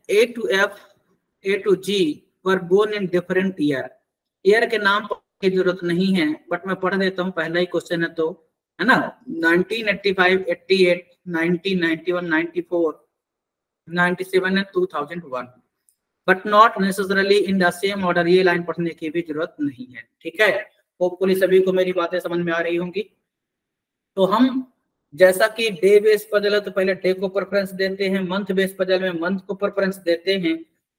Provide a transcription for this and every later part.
A to F A to G were born in different year के नाम की जरूरत नहीं है, बट मैं पढ़ देता हूँ, पहला ही क्वेश्चन है तो, है ना, 1985, 88, 1991, 94, 97 and 2001, but not necessarily in the same order. ये लाइन पढ़ने की भी जरूरत नहीं है, ठीक है। होपफुली सभी को मेरी बातें समझ में आ रही होंगी। तो हम जैसा कि डे बेस पजल है तो पहले डे को प्रेफरेंस देते हैं, मंथ बेस पजल में मंथ को प्रेफरेंस देते हैं,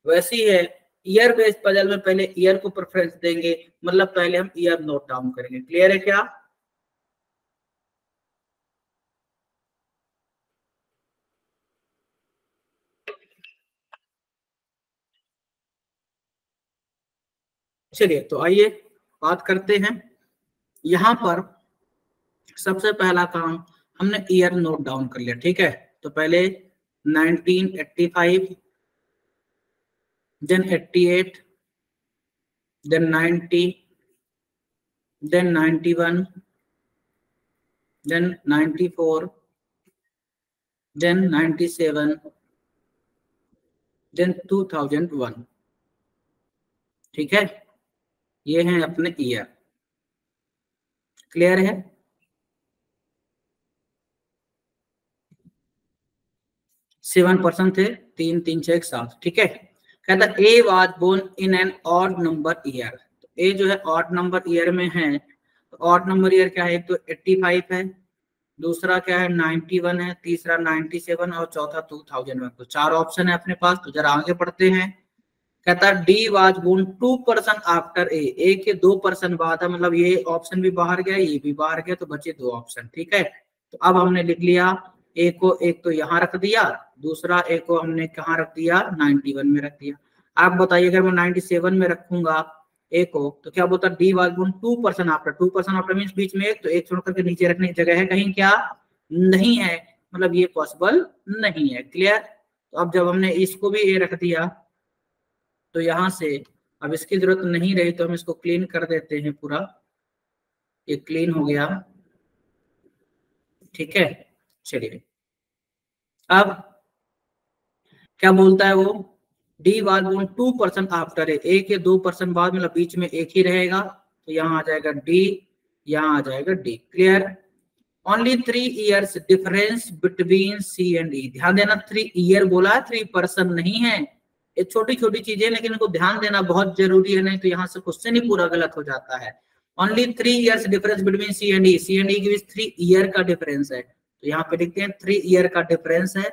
वैसी है ईयर बेस पजल में पहले ईयर को प्रेफरेंस देंगे, मतलब पहले हम ईयर नोट डाउन करेंगे। क्लियर है क्या? चलिए तो आइए बात करते हैं। यहां पर सबसे पहला काम हमने ईयर नोट डाउन कर लिया, ठीक है। तो पहले 1985, then 88, then 90, then 91, then 94, then 97, then 2001, ठीक है। ये हैं अपने ईयर। क्लियर है? सेवन पर्सन थे, 3 3 6 7, ठीक है। कहता A was born in an odd number year. तो ए जो है ऑड नंबर ईयर में है, तो ऑड नंबर ईयर क्या है? एक तो 85 है, दूसरा क्या है 91 है, तीसरा 97 और चौथा 2001। तो 4 ऑप्शन है अपने पास। तो जरा आगे पढ़ते हैं। कहता D was born 2% after a के 2% बाद है, मतलब ये ऑप्शन भी बाहर गया, ये भी बाहर गया, तो बचे 2 ऑप्शन, ठीक है। तो अब हमने लिख लिया ए को, एक तो यहाँ रख दिया, दूसरा ए को हमने कहाँ रख दिया? 91 में रख दिया। आप बताइए अगर मैं 97 में रखूंगा ए को तो क्या बोलता? D was born 2% after. 2% after means बीच में एक, तो एक छोड़ करके नीचे रखने की जगह है कहीं? क्या नहीं है, मतलब ये पॉसिबल नहीं है। क्लियर? तो अब जब हमने इसको भी ए रख दिया तो यहां से अब इसकी जरूरत नहीं रही, तो हम इसको क्लीन कर देते हैं पूरा। ये क्लीन हो गया, ठीक है। चलिए अब क्या बोलता है वो? D was born 2% after a के 2% बाद, मतलब बीच में एक ही रहेगा, तो यहाँ आ जाएगा डी, यहाँ आ जाएगा D. Clear? Only 3 years difference between C and E. ध्यान देना 3 ईयर बोला है, 3% नहीं है। ये छोटी छोटी चीजें, लेकिन इनको ध्यान देना बहुत जरूरी है, नहीं तो यहाँ से क्वेश्चन ही पूरा गलत हो जाता है। Only 3 years difference between C and E. C and E के बीच 3 ईयर का डिफरेंस है, तो यहाँ पे लिखते हैं 3 ईयर का डिफरेंस है,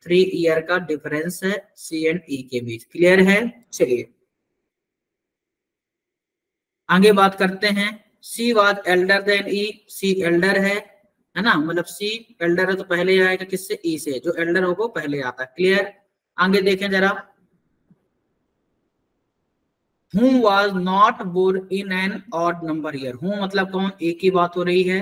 3 ईयर का डिफरेंस है सी एंड ई के बीच। क्लियर है? चलिए आगे बात करते हैं। C was elder than E. C elder है ना, मतलब सी एल्डर है तो पहले आएगा किससे? ई से। जो एल्डर होगा पहले आता है। क्लियर? आगे देखें जरा। Who was not born in an odd number year? Who मतलब कौन? ए की बात हो रही है,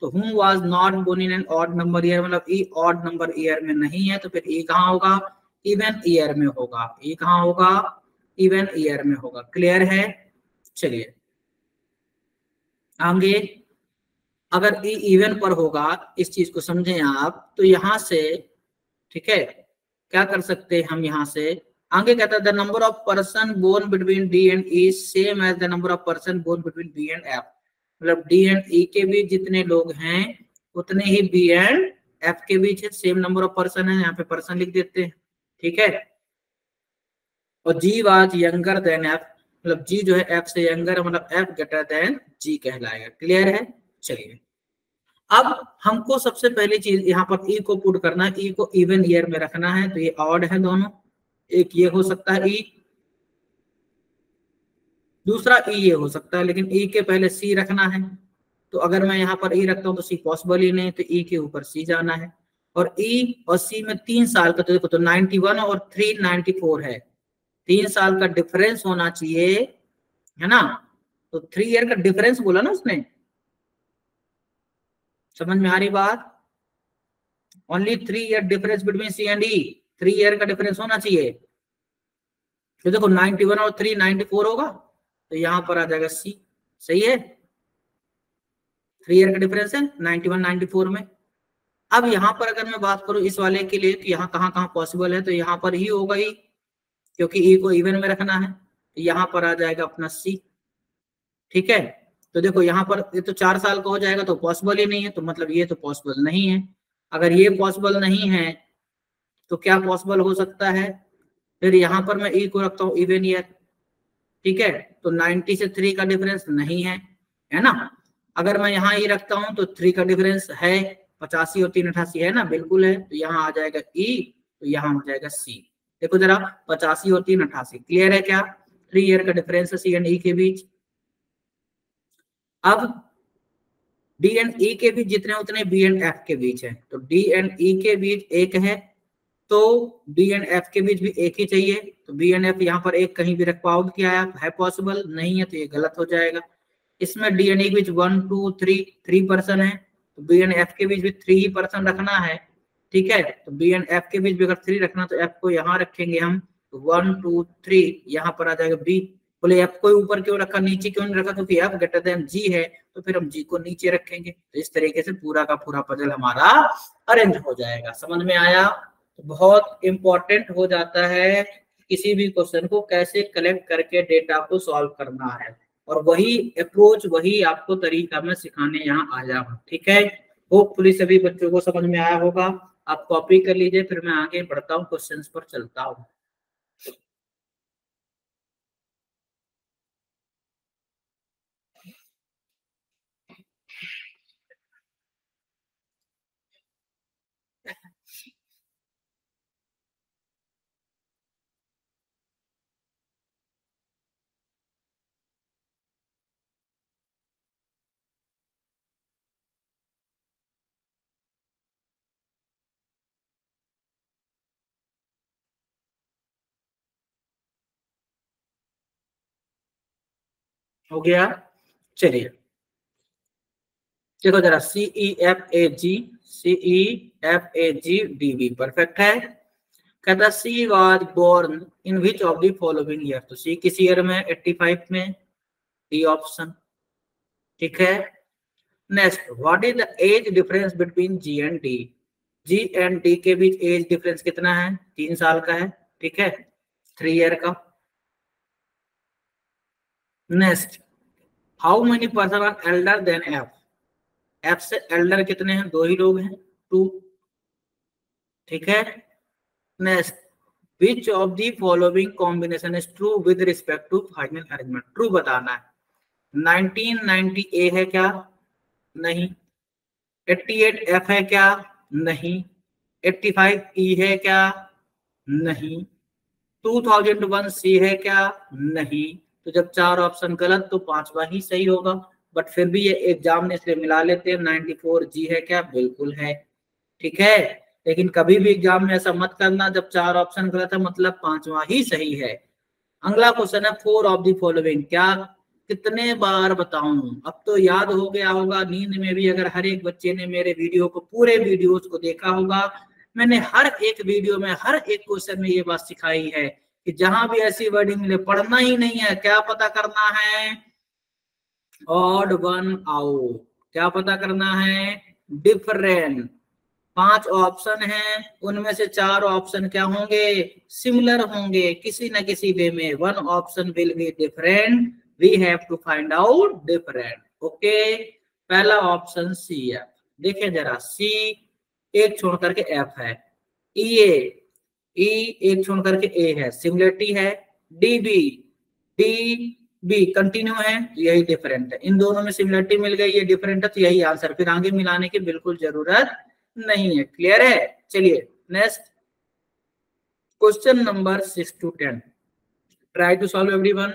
तो who was not born in an odd number year मतलब ई odd number year में नहीं है, तो फिर ई कहाँ होगा? इवन ईयर में होगा। ई कहाँ होगा? इवन ईयर में होगा। क्लियर है? चलिए आगे, अगर ई इवन पर होगा, इस चीज को समझें आप, तो यहां से ठीक है क्या कर सकते हैं हम यहाँ से? आगे कहता है the number of person born between D and E same as the number of person born between B and F. मतलब डी एंड ई के बीच जितने लोग हैं उतने ही बी एंड एफ के बीच है, सेम नंबर ऑफ पर्सन है, यहाँ पे पर्सन लिख देते हैं, ठीक है। और जी वाज यंगर देन एफ, मतलब जी जो है एफ से यंगर, मतलब एफ ग्रेटर देन जी कहलाएगा। क्लियर है? चलिए अब हमको सबसे पहली चीज यहाँ पर ई को पुट करना है, ई को इवन ईयर में रखना है, तो ये ऑड है दोनों, एक ये हो सकता है ई, दूसरा ई ये हो सकता है, लेकिन ई के पहले सी रखना है। तो अगर मैं यहाँ पर ई रखता हूँ तो सी पॉसिबल ही नहीं, तो ई के ऊपर सी जाना है। और ई और सी में 3 साल का, तो देखो तो 91 और 394 है, 3 साल का डिफरेंस होना चाहिए, है ना। तो 3 ईयर का डिफरेंस बोला ना उसने, समझ में आ रही बात? Only 3 year difference between C and E, 3 year का डिफरेंस होना चाहिए। तो देखो 91 और 394 होगा, तो यहां पर आ जाएगा सी। सही है? 3 ईयर का डिफरेंस है 91 94 में। अब यहां पर अगर मैं बात करूं इस वाले के लिए, तो यहाँ कहाँ कहाँ पॉसिबल है? तो यहाँ पर ही होगा ही, क्योंकि ई को इवन में रखना है, तो यहाँ पर आ जाएगा अपना सी। ठीक है, तो देखो यहाँ पर ये तो 4 साल का हो जाएगा, तो पॉसिबल ही नहीं है, तो मतलब ये तो पॉसिबल नहीं है। अगर ये पॉसिबल नहीं है तो क्या पॉसिबल हो सकता है? फिर यहाँ पर मैं ई को रखता हूँ इवन ईयर। ठीक है, तो 90 से 3 का डिफरेंस नहीं है ना। अगर मैं यहाँ ई रखता हूँ तो 3 का डिफरेंस है, 85 और 3 88 है ना, बिल्कुल है, तो यहाँ आ जाएगा ई, तो यहाँ हो जाएगा सी। देखो जरा, 85 और 3 88, क्लियर है क्या? 3 ईयर का डिफरेंस है सी एंड ई के बीच। अब डी एंड ई के बीच जितने उतने बी एंड एफ के बीच है, तो डी एंड ई के बीच एक है, तो बी एंड एफ के बीच भी एक ही चाहिए। तो बी एंड एफ यहाँ पर एक कहीं भी रख पाओगे क्या है पॉसिबल? नहीं है, तो ये गलत हो जाएगा। इसमें डी एंड ई के बीच 1 2 3 3 पर्सन है, तो बी एंड एफ के बीच भी 3 ही पर्सन रखना है। ठीक है, तो बी एंड एफ के बीच भी अगर 3 रखना, तो एफ को यहाँ रखेंगे हम, तो 1 2 3 यहाँ पर आ जाएगा बी। बोले एफ को ऊपर क्यों रखा, नीचे क्यों नहीं रखा? क्योंकि एफ ग्रेटर देन जी है, तो फिर हम जी को नीचे रखेंगे। तो इस तरीके से पूरा का पूरा पजल हमारा अरेंज हो जाएगा। समझ में आया? तो बहुत इंपॉर्टेंट हो जाता है किसी भी क्वेश्चन को कैसे कलेक्ट करके डेटा को सॉल्व करना है, और वही अप्रोच, वही आपको तरीका मैं सिखाने यहाँ आया हूँ। ठीक है, होपफुली सभी बच्चों को समझ में आया होगा। आप कॉपी कर लीजिए, फिर मैं आगे बढ़ता हूँ, क्वेश्चंस पर चलता हूँ। हो गया? चलिए देखो जरा, CEFAG परफेक्ट है। कहता C was born in which of the following year, तो सी किस ईयर में? 85 में, डी ऑप्शन। ठीक है, next, what is the age difference between G and D? G and D के बीच एज डिफरेंस कितना है? 3 साल का है। ठीक है, 3 ईयर का। Next, how many person are elder than F? F से एल्डर कितने हैं? 2 ही लोग हैं, 2। ठीक है, next, which of the following combination is true with respect to final arrangement? True बताना है। 1990 ए है क्या? नहीं। 88 एफ है क्या? नहीं। 85 ई है क्या? नहीं। 2001 सी है क्या? नहीं। तो जब 4 ऑप्शन गलत, तो 5वां ही सही होगा। बट फिर भी ये एग्जाम में इसलिए मिला लेते हैं। 94 जी है क्या? बिल्कुल है। ठीक है, लेकिन कभी भी एग्जाम में ऐसा मत करना जब 4 ऑप्शन गलत है मतलब 5वां ही सही है। अगला क्वेश्चन है, 4 ऑफ द फॉलोइंग, क्या? कितने बार बताऊं? अब तो याद हो गया होगा नींद में भी, अगर हर एक बच्चे ने मेरे वीडियो को, पूरे वीडियोस को देखा होगा। मैंने हर एक वीडियो में, हर एक क्वेश्चन में ये बात सिखाई है कि जहां भी ऐसी वर्डिंग मिले पढ़ना ही नहीं है। क्या पता करना है? Odd one out. क्या पता करना है? डिफरेंट। 5 ऑप्शन हैं, उनमें से 4 ऑप्शन क्या होंगे? सिमिलर होंगे किसी न किसी वे में। 1 option will be different, we have to find out different. Okay, पहला ऑप्शन सी है। देखें जरा, सी एक छोड़ करके एफ है, ई ए, ई एक छोड़ करके ए है, सिमिलरिटी है। D B, D B continue है, तो यही डिफरेंट है। इन दोनों में सिमिलरिटी मिल गई, ये डिफरेंट है, तो यही आंसर। फिर आगे मिलाने की बिल्कुल जरूरत नहीं है। क्लियर है? चलिए next, question number 6 to 10, try to solve everyone.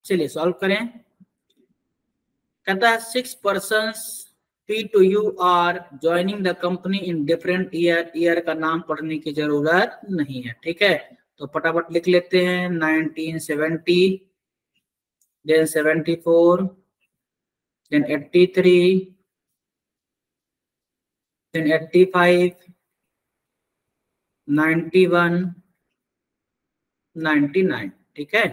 चलिए सॉल्व करें। कहता है 6 persons P to U are joining the company in different year। Year का नाम पढ़ने की जरूरत नहीं है, ठीक है। तो फटाफट लिख लेते हैं 1970, then 74, then 83, then 85, 91, 99, ठीक है।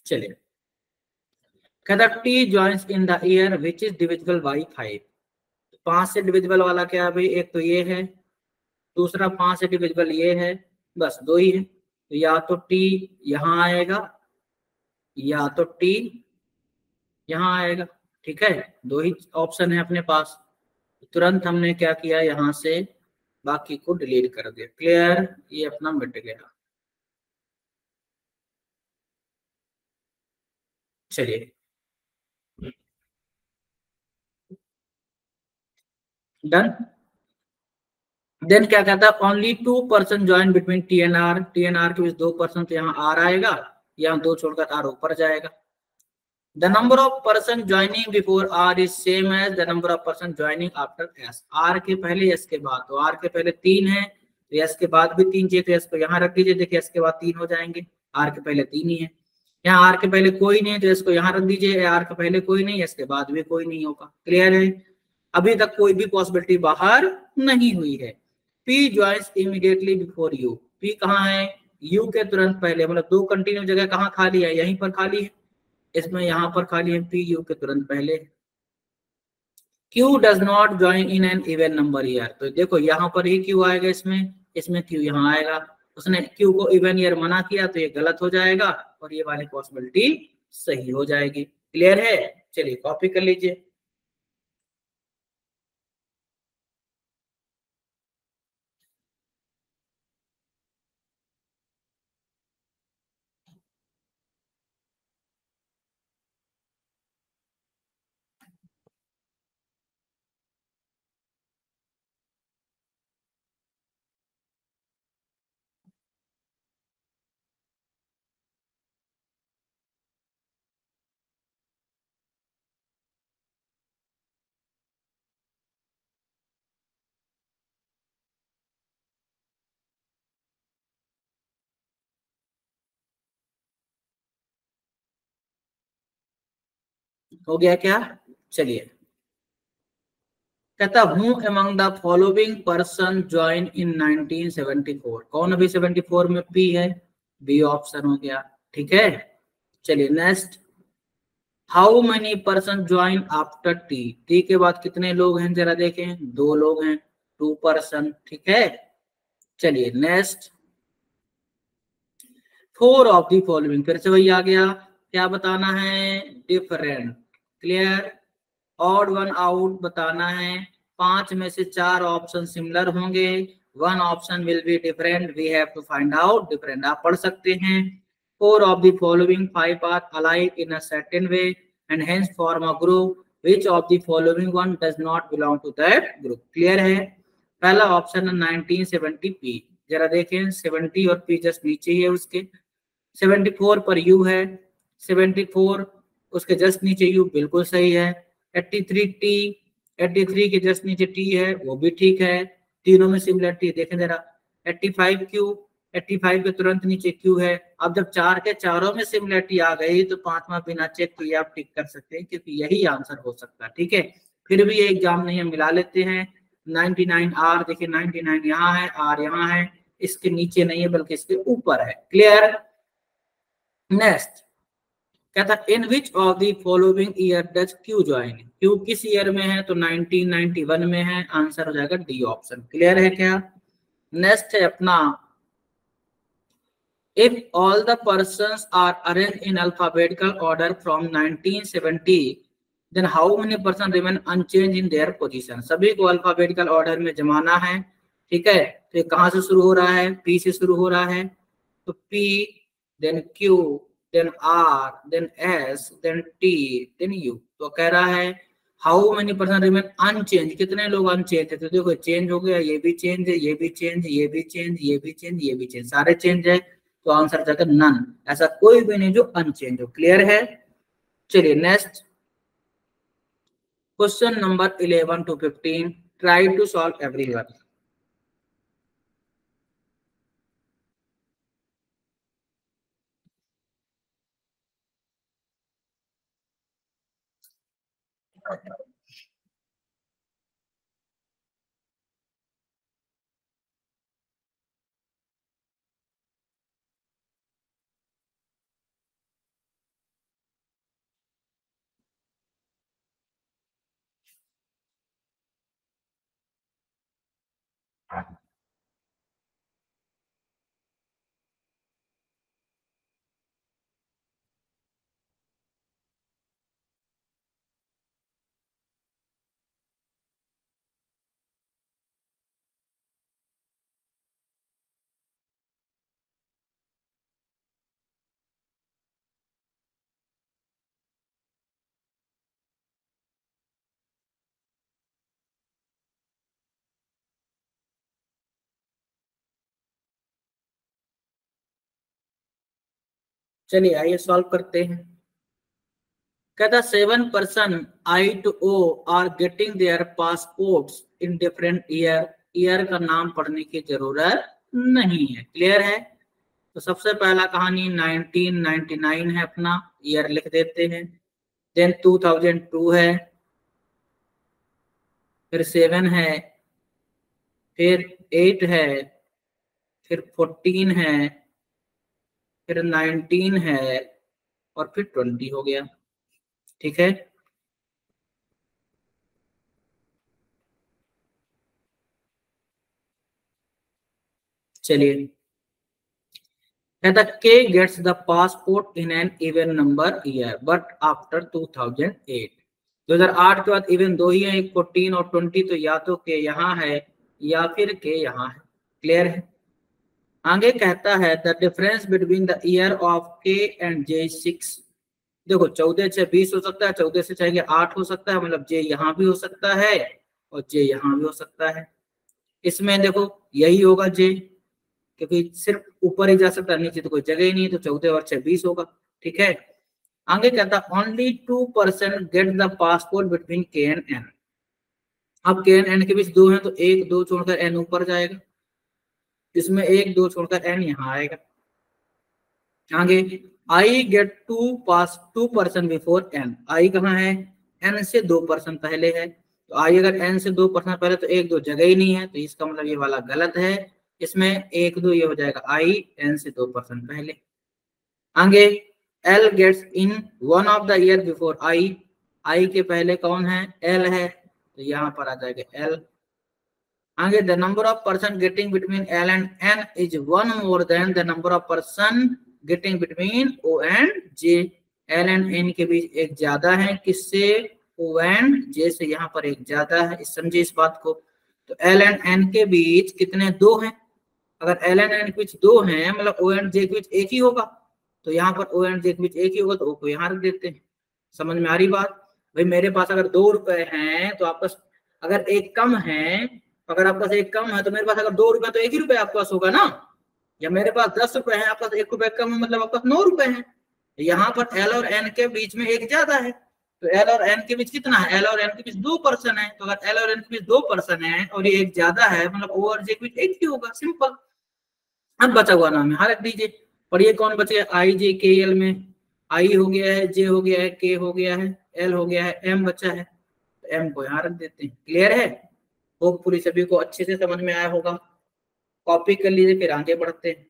चलिए कहता T joins in the year which is divisible by 5। 5 से डिविजिबल वाला क्या है भाई, एक तो ये है, दूसरा 5 से डिविजिबल ये है, बस दो ही है। तो या तो टी यहां आएगा या तो टी यहां आएगा, ठीक है। दो ही ऑप्शन है अपने पास। तुरंत हमने क्या किया, यहां से बाकी को डिलीट कर दिया। क्लियर, ये अपना मिट गया। चलिए डन। देन क्या कहता है, only 2 person join between T and R. T and R के बीच 2 पर्सन, तो यहाँ आर आएगा, यहाँ 2 छोड़कर आर ऊपर जाएगा। The number of person joining before R is same as the number of person joining after S. R के पहले एस के बाद, तो आर के पहले 3 है, तो एस के बाद भी 3 चाहिए, तो एस को यहाँ रख दीजिए। देखिए एस के बाद 3 हो जाएंगे, आर के पहले 3 ही है। यहाँ आर के पहले कोई नहीं है, तो एस को यहाँ रख दीजिए। आर के पहले कोई नहीं, एस के बाद भी कोई नहीं होगा। क्लियर है, अभी तक कोई भी पॉसिबिलिटी बाहर नहीं हुई है। P joins immediately before U। P कहाँ है, U के तुरंत पहले, मतलब 2 कंटिन्यू जगह कहाँ खाली है, यहीं पर खाली है, इसमें यहाँ पर खाली है। P U के तुरंत पहले। Q does not join in an even number year। तो देखो यहाँ पर ही Q आएगा, इसमें Q यहाँ आएगा। उसने Q को इवन ईयर मना किया, तो ये गलत हो जाएगा और ये वाली पॉसिबिलिटी सही हो जाएगी। क्लियर है, चलिए कॉपी कर लीजिए। हो गया क्या, चलिए। कहता हूं among the following person join in 1974। कौन अभी 74 में, P है, बी ऑप्शन हो गया, ठीक है। चलिए next, how many person join after T. T के बाद कितने लोग हैं जरा देखें, 2 लोग हैं, 2 पर्सन, ठीक है। चलिए नेक्स्ट, 4 ऑफ दी फॉलोइंग, फिर से वही आ गया, क्या बताना है, different. Clear, odd one out बताना है। 5 में से 4 ऑप्शन सिमिलर होंगे, 1 option will be different, we have to find out different. आप पढ़ सकते हैं, 4 of the following 5 are alike in a certain way and hence form a group, which of the following one does not belong to that group। Clear है, पहला option है 1970 P। जरा देखें 70 और P जस्ट नीचे ही है उसके। 74 पर U है, 74 उसके जस्ट नीचे U बिल्कुल सही है। 83 T, 83 के जस्ट नीचे T है, वो भी ठीक है। तीनों में सिमिलरिटी देखें जरा, 85 Q, 85 के तुरंत नीचे Q है। अब जब 4 के चारों में सिमिलरिटी आ गई, तो 5वां बिना चेक किए आप टिक कर सकते हैं, क्योंकि यही आंसर हो सकता है, ठीक है। फिर भी ये एग्जाम नहीं है, मिला लेते हैं। 99 R, देखिए 99 यहाँ है, R यहाँ है, इसके नीचे नहीं है बल्कि इसके ऊपर है। क्लियर, नेक्स्ट कहता in which of the following year does Q join. Q किस ईयर में है, तो 1991 में है, आंसर हो जाएगा डी ऑप्शन। क्लियर है क्या, नेक्स्ट है अपना, if all the persons are arranged in alphabetical order from 1970, then how many person remain unchanged in their position। सभी को अल्फाबेटिकल ऑर्डर में जमाना है, ठीक है। तो ये कहां से शुरू हो रहा है, P से शुरू हो रहा है, तो P, then Q, then R, then S, then T, then U। तो कह रहा है how many percent remain unchange, कितने लोग अनचेंज है, तो देखो चेंज हो गया, ये भी चेंज है, ये भी चेंज, ये भी चेंज, ये भी चेंज, ये भी चेंज, सारे चेंज है, तो आंसर जाकर नन, ऐसा कोई भी नहीं जो अनचेंज हो। क्लियर है? चलिए next question number 11 to 15, try to solve everyone. चलिए आइए सॉल्व करते हैं। कहता 7 person I to O are getting their passports in different year, year का नाम पढ़ने की जरूरत नहीं है। क्लियर है? तो सबसे पहला कहानी 1999 है, अपना ईयर लिख देते हैं। देन 2002 है, फिर 7 है, फिर 8 है, फिर 14 है, फिर 19 है, और फिर 20 हो गया। ठीक है, चलिए कहता K gets the passport in an even number year but after 2008। 2008 के बाद इवन दो ही है, एक 14 और 20, तो या तो के यहाँ है या फिर के यहाँ है। क्लियर है? आगे कहता है the difference between the year of के एंड जे 6। देखो 14 से 20 हो सकता है, 14 से चाहिए 8 हो सकता है, मतलब जे यहाँ भी हो सकता है और जे यहाँ भी हो सकता है। इसमें देखो यही होगा जे, क्योंकि सिर्फ ऊपर ही जा सकता है, नीचे तो कोई जगह ही नहीं है, तो 14 और 6 20 होगा। ठीक है, आगे कहता only 2% gate the passport between के एंड एन। अब के एंड एन के बीच दो है, तो एक दो छोड़कर एन ऊपर जाएगा, इसमें एक दो छोड़कर एन यहाँ आएगा। आगे I get to pass 2% before N, I कहाँ है, एन से 2% पहले है, तो आई अगर एन से 2% पहले, तो एक दो जगह ही नहीं है, तो इसका मतलब ये वाला गलत है। इसमें एक दो ये हो जाएगा आई एन से 2% पहले। आगे L gets in one of the year before I, I के पहले कौन है, एल है, तो यहाँ पर आ जाएगा एल। आगे the number of person getting between L and N is one more than the number of person getting between O and J. L and N के बीच एक ज्यादा है, किससे, ओ एंड जे से, यहाँ पर एक ज्यादा है, इस समझे इस बात को। तो एल एंड एन के बीच कितने, दो हैं, अगर एल एंड एन के बीच दो हैं, मतलब ओ एंड जे के बीच एक ही होगा, तो यहाँ पर ओ एंड जे के बीच एक ही होगा, तो ओ को यहाँ रख देते हैं। समझ में आ रही बात? भाई मेरे पास अगर 2 रुपए हैं, तो आपका अगर एक कम है, अगर आपके पास एक कम है, तो मेरे पास अगर 2 रुपए, तो एक ही रुपए आपके पास होगा ना। या मेरे पास 10 रुपए है, आपके पास 1 रुपए कम है, मतलब आपके पास 9 रुपए है। यहाँ पर एल और एन के बीच में एक ज्यादा है, तो एल और एन के बीच कितना है, एल और एन के बीच 2% है, तो अगर एल और एन के बीच 2% है और ये एक ज्यादा है, मतलब ओ और जे के बीच एक ही होगा, सिंपल। अब बचा हुआ नाम है, हाँ रख दीजिए। पढ़िए कौन बचे, आई जे के एल में आई हो गया है, जे हो गया है, के हो गया है, एल हो गया है, एम बचा है, तो एम को यहाँ रख देते हैं। क्लियर है? होपफुली सभी को अच्छे से समझ में आया होगा। कॉपी कर लीजिए, फिर आगे बढ़ते हैं।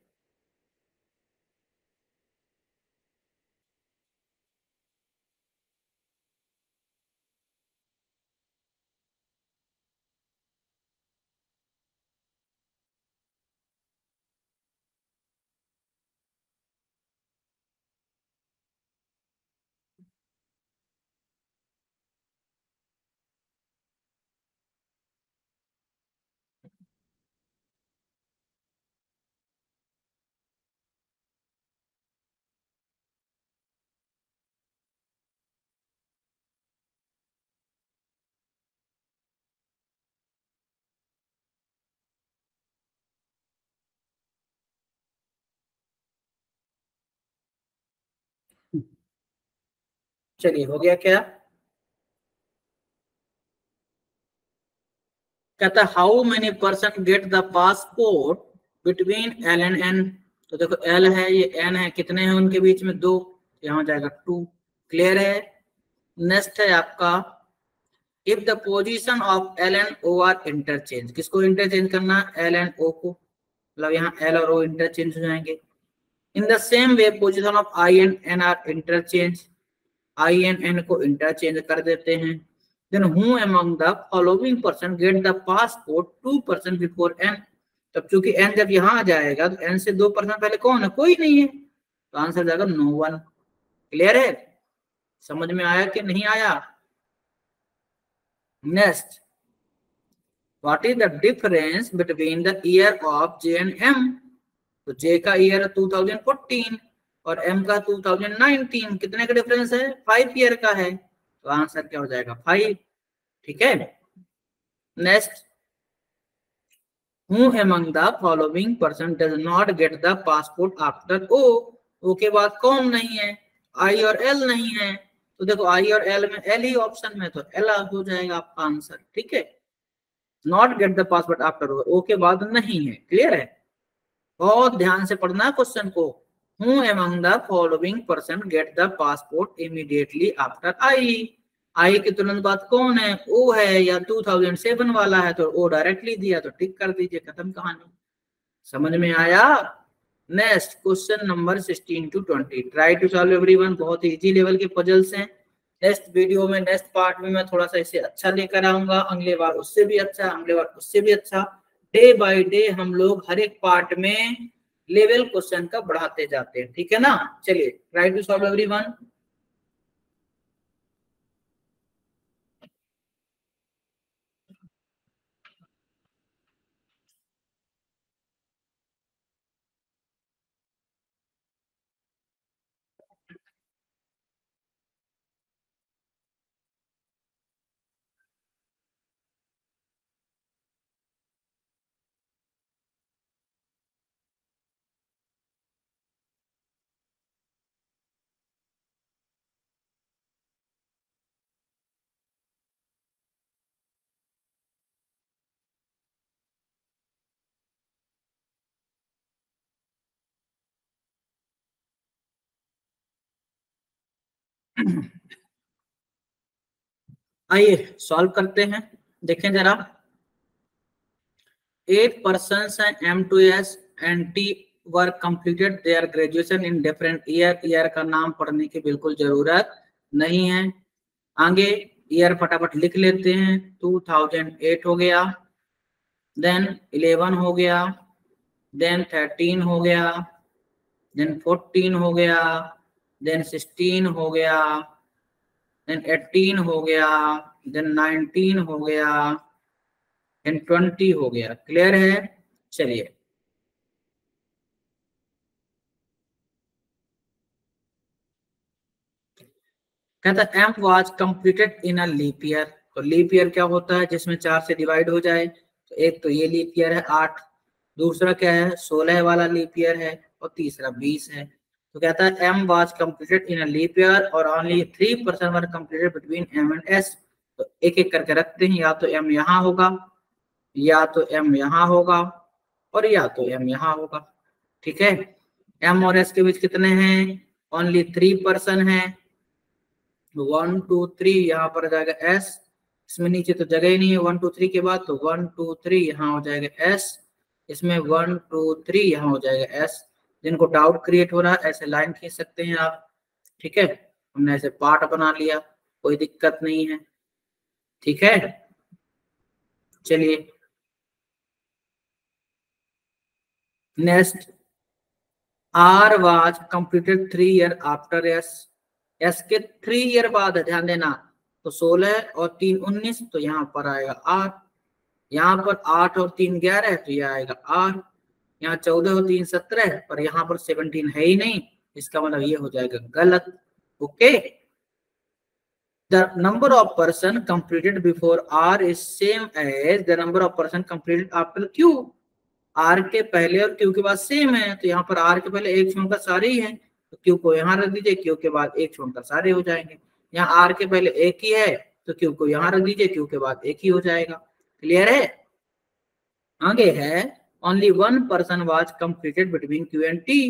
चलिए हो गया क्या? कहता है how many person get the passport between L and N. तो देखो एल है, ये एन है, कितने हैं उनके बीच में? 2, यहाँ जाएगा 2। क्लियर है? नेक्स्ट है आपका, if the position of L and O are interchange. किसको इंटरचेंज करना? एल एंड ओ को, मतलब यहाँ एल और ओ इंटरचेंज हो जाएंगे। In the same way position of I and N are interchange, I and N को इंटरचेंज कर देते हैं। Then who among the following person get the passport 2% before N. तब चूंकि एन जब यहाँ आ जाएगा तो एन से 2% पहले कौन है? कोई नहीं है, तो आंसर जाएगा नो वन। क्लियर है? समझ में आया कि नहीं आया? Next, what is the difference between the year of J and M. तो जे का ईयर 2014 और एम का 2019, कितने का डिफरेंस है? 5 ईयर का है, तो आंसर क्या हो जाएगा? 5। ठीक है। Next, who among the following person does not get the passport after O. O के बाद कौन नहीं है? आई और एल नहीं है, तो देखो आई और एल में एल ही ऑप्शन में, तो एल हो जाएगा आपका आंसर। ठीक है, not get the passport after O के बाद नहीं है। क्लियर है? बहुत ध्यान से पढ़ना क्वेश्चन को। Who among the following person get the passport immediately after I. I के तुरंत बाद कौन है? ओ है, या 2007 वाला है, तो ओ डायरेक्टली दिया, तो टिक कर दीजिए, खत्म कहानी। समझ में आया? Next question number 16 to 20, try to solve everyone. बहुत ही इजी लेवल के पजल्स हैं। नेक्स्ट वीडियो में, नेक्स्ट पार्ट में मैं थोड़ा सा इसे अच्छा लेकर आऊंगा, अगले बार उससे भी अच्छा, अगले बार उससे भी अच्छा। डे बाय डे हम लोग हर एक पार्ट में लेवल क्वेश्चन का बढ़ाते जाते हैं। ठीक है ना? चलिए, ट्राई टू सॉल्व एवरीवन। आइए सॉल्व करते हैं। देखें जरा, 8 persons and M2S and T were completed their graduation in different year। Year का नाम पढ़ने की बिल्कुल जरूरत नहीं है। आगे ईयर फटाफट लिख लेते हैं। 2008 हो गया, देन 11 हो गया, देन 13 हो गया, देन 14 हो गया, देन 16 हो गया, देन 18 हो गया, देन 19 हो गया, देन 20 हो गया। क्लियर है? चलिए, कहता है M was completed in a leap year. तो लीप ईयर क्या होता है? जिसमें 4 से डिवाइड हो जाए। तो एक तो ये लीप ईयर है 8, दूसरा क्या है? 16 वाला लीप ईयर है, और तीसरा 20 है। तो कहता है M was completed in a leap year और only 3% were completed between M and S. तो एक एक करके रखते हैं, या तो एम यहाँ होगा, या तो एम यहाँ होगा, और या तो एम यहाँ होगा। ठीक है, एम और एस के बीच कितने हैं? ओनली 3% है। 1 2 3 यहाँ पर आ जाएगा एस, इसमें नीचे तो जगह ही नहीं है 1 2 3 के बाद, तो 1 2 3 यहाँ हो जाएगा एस, इसमें 1 2 3 यहाँ हो जाएगा एस। जिनको डाउट क्रिएट हो रहा है ऐसे लाइन खींच सकते हैं आप। ठीक है, हमने ऐसे पार्ट बना लिया, कोई दिक्कत नहीं है। ठीक है, चलिए next, R was completed 3 year after S. S के 3 ईयर बाद है, ध्यान देना। तो 16 और 3 19, तो यहाँ पर आएगा आर। यहाँ पर 8 और 3 11, तो यह आएगा आर। यहाँ 14 और 3 17, पर यहाँ पर 17 है ही नहीं, इसका मतलब ये हो जाएगा गलत। Okay, the number of person completed before R is same as the number of person completed after Q. R के पहले और क्यू के बाद सेम है, तो यहाँ पर आर के पहले एक छोड़कर सारे ही हैं, तो क्यू को यहाँ रख दीजिए, क्यू के बाद एक छोड़कर सारे हो जाएंगे। यहाँ आर के पहले एक ही है तो क्यू को यहाँ रख दीजिए, क्यू के बाद एक ही हो जाएगा। क्लियर है? आगे है only one person was completed between Q and T.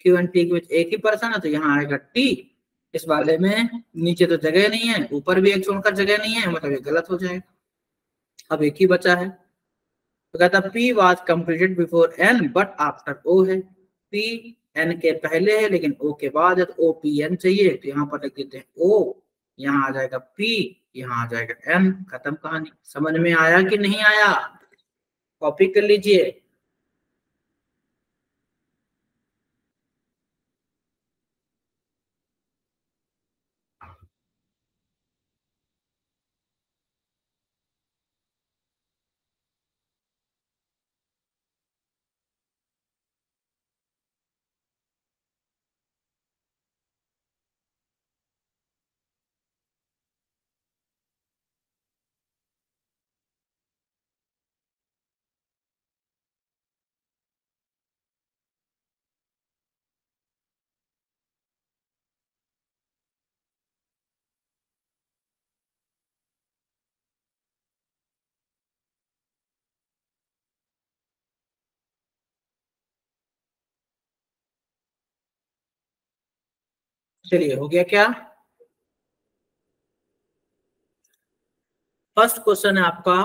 Q and T के बीच एक ही पर्सन है तो यहाँ आएगा टी। इस वाले में नीचे तो जगह नहीं है, ऊपर भी एक छोड़कर जगह नहीं है, मतलब ये गलत हो जाएगा। अब एक ही बचा है तो कहता P was completed before N but after O है। P N के पहले है लेकिन O के बाद है तो OPN चाहिए, तो यहाँ पर लिख देते हैं O, यहाँ आ जाएगा P, यहाँ आ जाएगा N। खत्म कहानी। समझ में आया कि नहीं आया? कॉपी कर लीजिए। चलिए, हो गया क्या? फर्स्ट क्वेश्चन है आपका,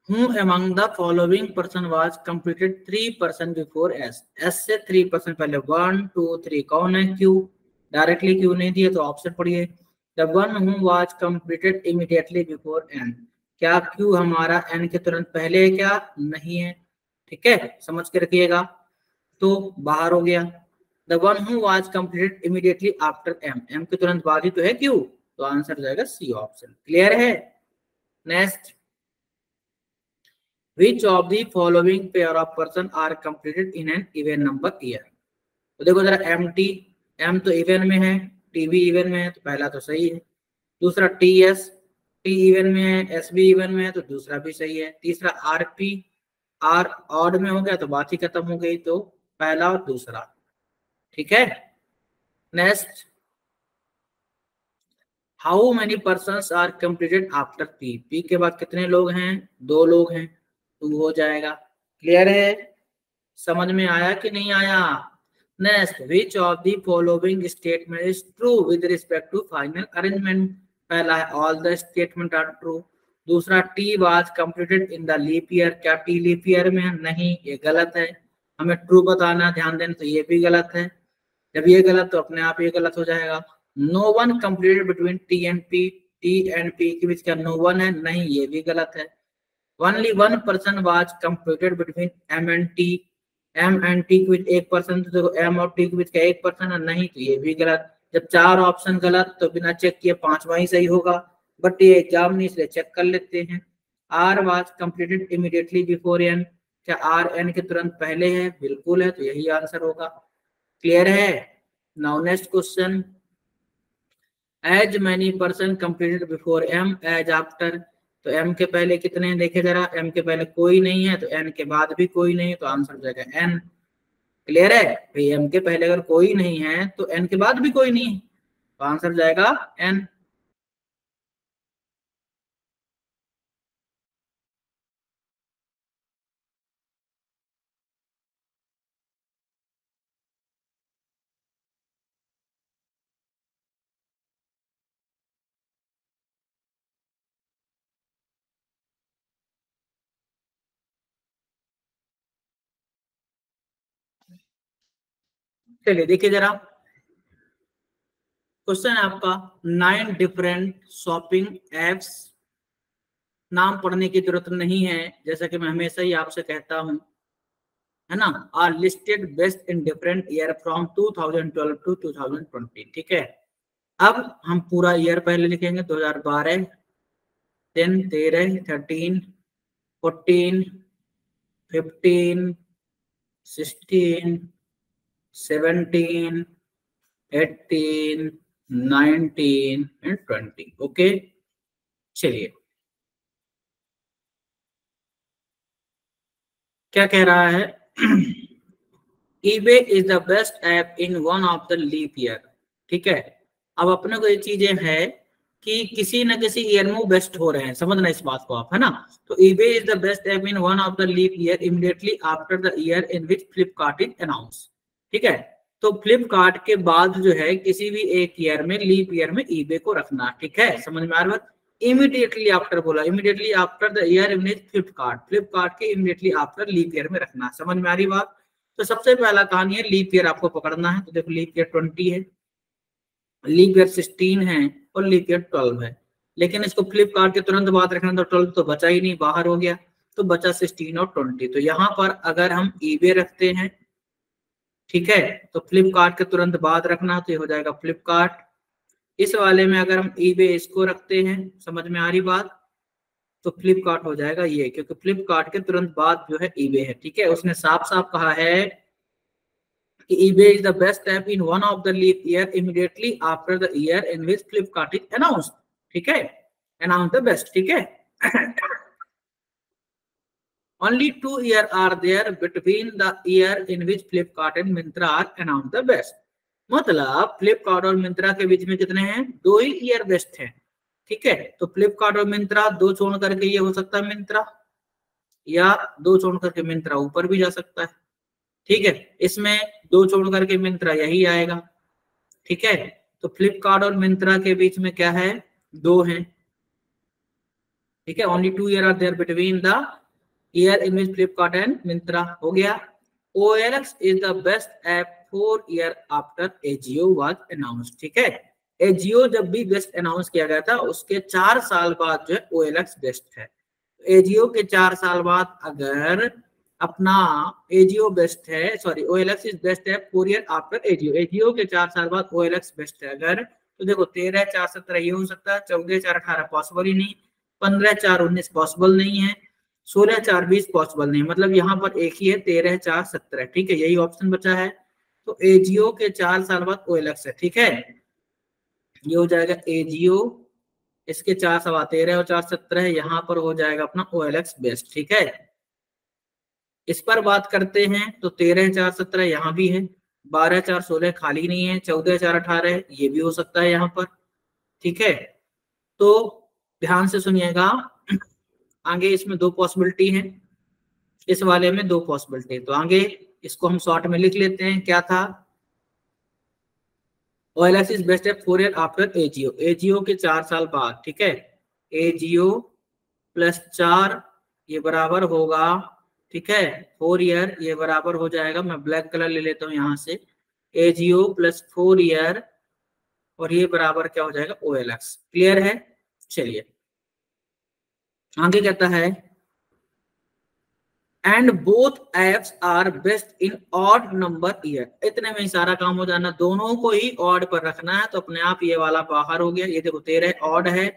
who among the following person was completed 3% before S. S से 3% पहले 1 2 3 कौन है? क्यू। डायरेक्टली क्यू नहीं दिए तो ऑप्शन पढ़िए। The one who was completed immediately before N. क्या क्यू हमारा एन के तुरंत पहले है क्या? नहीं है। ठीक है, समझ के रखिएगा। तो बाहर हो गया। The one who was completed immediately after M. M के तुरंत बाद ही तो है क्यू, तो आंसर हो जाएगा सी ऑप्शन। क्लियर है? Next, which of the following pair of person are completed in an even number year। तो देखो जरा, एम टी, एम तो इवन में है, टी भी इवन में है, तो पहला तो सही है। दूसरा टी एस, टी इवन में है, एस भी इवन में है, तो दूसरा भी सही है। तीसरा आर पी, आर ऑड में हो गया तो बात ही खत्म हो गई, तो पहला और दूसरा। ठीक है। Next, how many persons are completed after P. P के बाद कितने लोग हैं? 2 लोग हैं, 2 हो जाएगा। क्लियर है? समझ में आया कि नहीं आया? Next, which of the following statement is true with respect to final arrangement. पहला है all the statement are true. दूसरा, T was completed in the leap year. क्या टी लीप ईयर में है? नहीं, ये गलत है। हमें ट्रू बताना, ध्यान देना, तो ये भी गलत है। जब ये गलत तो अपने आप ये गलत हो जाएगा। No one completed between T and P. T and P के बीच क्या नो वन है? नहीं, ये भी गलत है। Only one person was completed between M and T. M and T के बीच एक पर्सन, तो देखो एम और टी के बीच क्या एक पर्सन है? नहीं, तो ये भी गलत। जब 4 ऑप्शन गलत तो बिना चेक किए 5वां ही सही होगा, बट ये एग्जाम नहीं इसलिए चेक कर लेते हैं। R was completed immediately before N. क्या आर एन के तुरंत पहले है? बिल्कुल है, तो यही आंसर होगा। क्लियर है? Now next question, as many person completed before M as after. तो एम के पहले कितने हैं देखे जरा, एम के पहले कोई नहीं है, तो एन के बाद भी कोई नहीं है, तो आंसर हो जाएगा एन। क्लियर है भाई? एम के पहले अगर कोई नहीं है तो एन के बाद भी कोई नहीं है, तो आंसर हो जाएगा एन। चलिए देखिए जरा, क्वेश्चन है आपका, 9 डिफरेंट शॉपिंग एप्स। नाम पढ़ने की जरूरत नहीं है, जैसा कि मैं हमेशा ही आपसे कहता हूं, है ना। Are listed best in different year from 2012 to 2020। ठीक है, अब हम पूरा ईयर पहले लिखेंगे, 2012, 10, 13, 13, 14, 15, 16, 17, 18, 19 एंड 20। ओके, चलिए क्या कह रहा है। eBay is the best app in one of the leap year। ठीक है, अब अपने को ये चीजें है कि किसी न किसी ईयर में वो बेस्ट हो रहे हैं, समझना इस बात को आप, है ना। तो eBay is the best app in one of the leap year immediately after the year in which Flipkart is announce. ठीक है, तो फ्लिपकार्ट के बाद जो है किसी भी एक ईयर में, लीप ईयर में ईबे को रखना। ठीक है, समझ में आ रहा है। इमीडिएटली आफ्टर बोला, इमीडिएटली आफ्टर द ईयर इन फ्लिपकार्ट, फ्लिपकार्ट के इमीडिएटली आफ्टर लीप ईयर में रखना। समझ में आ रही बात। तो सबसे पहला कहानी है लीप ईयर आपको पकड़ना है। तो देखो लीप ईयर 20 है, लीप ईयर 16 है और लीप ईयर 12 है। लेकिन इसको फ्लिपकार्ट के तुरंत बाद रखना, तो 12 तो बचा ही नहीं, बाहर हो गया, तो बचा 16 और 20। तो यहाँ पर अगर हम ईबे रखते हैं, ठीक है, तो फ्लिपकार्ट के तुरंत बाद रखना, तो ये हो जाएगा फ्लिपकार्ट। इस वाले में अगर हम ईबे इसको रखते हैं, समझ में आ रही बात, तो फ्लिपकार्ट हो जाएगा ये, क्योंकि फ्लिपकार्ट के तुरंत बाद जो है ईबे है। ठीक है, उसने साफ साफ कहा है कि eBay is the best app in one of the leap year immediately after the year in which Flipkart is announced। ठीक है, announce the best। ठीक है, only 2 years are there between the year in which Flipkart and Myntra are announced the best। मतलब फ्लिपकार्ट और मिंत्रा के बीच में कितने हैं, 2 ही ईयर बेस्ट हैं। ठीक है, तो फ्लिपकार्ट और मिंत्रा, 2 छोड़ करके ये हो सकता है मिंत्रा, या 2 छोड़ करके मिंत्रा ऊपर भी जा सकता है। ठीक है, इसमें 2 छोड़ करके मिंत्रा यही आएगा। ठीक है, तो फ्लिपकार्ट और मिंत्रा के बीच में क्या है, 2 हैं। ठीक है, only 2 year are there between the year in which Flipkart and Myntra. हो गया। OLX is the best app 4 year after Ajio was announced. ठीक है, एजियो जब भी बेस्ट अनाउंस किया गया था, उसके 4 साल बाद जो है OLX बेस्ट है। एजियो के 4 साल बाद अगर अपना एजियो बेस्ट है, सॉरी OLX इज बेस्ट है 4 ईयर आफ्टर एजियो, एजियो के 4 साल बाद OLX बेस्ट है अगर, तो देखो 13 4 17 ये हो सकता है, 14 4 18 पॉसिबल ही नहीं, 15 4 19 पॉसिबल नहीं है, 16 4 20 पॉसिबल नहीं, मतलब यहाँ पर एक ही है 13 4 17। ठीक है, यही ऑप्शन बचा है। तो एजियो के 4 साल बाद OLX है। ठीक है, ये हो जाएगा एजियो, इसके 4 सवा 13 और 4 17 है, यहाँ पर हो जाएगा अपना OLX बेस्ट। ठीक है, इस पर बात करते हैं तो 13 4 17 यहाँ भी है, 12 4 16 खाली नहीं है, 14 4 18 ये भी हो सकता है यहाँ पर। ठीक है, तो ध्यान से सुनिएगा, आगे इसमें 2 पॉसिबिलिटी है, इस वाले में 2 पॉसिबिलिटी। तो आगे इसको हम शॉर्ट में लिख लेते हैं, क्या था, OLX इज बेस्ट है 4 ईयर आफ्टर एजियो, एजियो के 4 साल बाद। ठीक है, एजियो प्लस 4 ये बराबर होगा, ठीक है, 4 ईयर ये बराबर हो जाएगा, मैं ब्लैक कलर ले लेता हूँ यहाँ से, एजियो प्लस 4 ईयर और ये बराबर क्या हो जाएगा OLX। क्लियर है। चलिए आगे कहता है and both apps are best in odd number year. इतने में ही सारा काम हो जाना, दोनों को ही ऑड पर रखना है, तो अपने आप ये वाला बाहर हो गया। ये देखो 13 ऑड है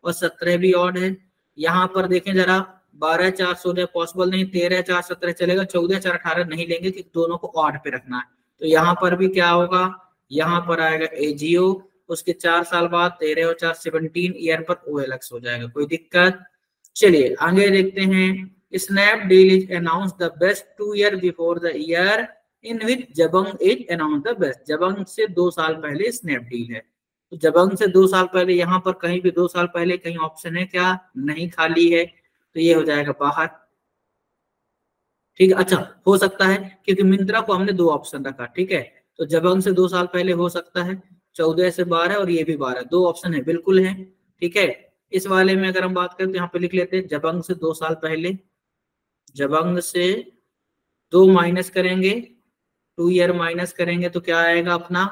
और 17 भी ऑड है। यहाँ पर देखें जरा, 12 4 16 पॉसिबल नहीं, 13 4 17 चलेगा, 14 4 18 नहीं लेंगे कि दोनों को ऑड पे रखना है। तो यहाँ पर भी क्या होगा, यहाँ पर आएगा एजियो, उसके 4 साल बाद 13 और 4 17 ईयर पर OLX हो जाएगा। कोई दिक्कत। चलिए आगे देखते हैं, Snapdeal is announced the best 2 year before the year in which Jabang is announced the best। जबंग से 2 साल पहले स्नैपडील है, तो जबंग से 2 साल पहले यहाँ पर कहीं भी 2 साल पहले कहीं ऑप्शन है क्या, नहीं, खाली है, तो ये हो जाएगा बाहर। ठीक है, अच्छा हो सकता है क्योंकि मिंत्रा को हमने 2 ऑप्शन रखा। ठीक है, तो जबंग से 2 साल पहले हो सकता है, 14 से 12 और ये भी 12, 2 ऑप्शन है, बिल्कुल है। ठीक है, इस वाले में अगर हम बात करें तो यहाँ पे लिख लेते हैं जबंग से 2 साल पहले, जबंग से 2 माइनस करेंगे, 2 ईयर माइनस करेंगे तो क्या आएगा अपना,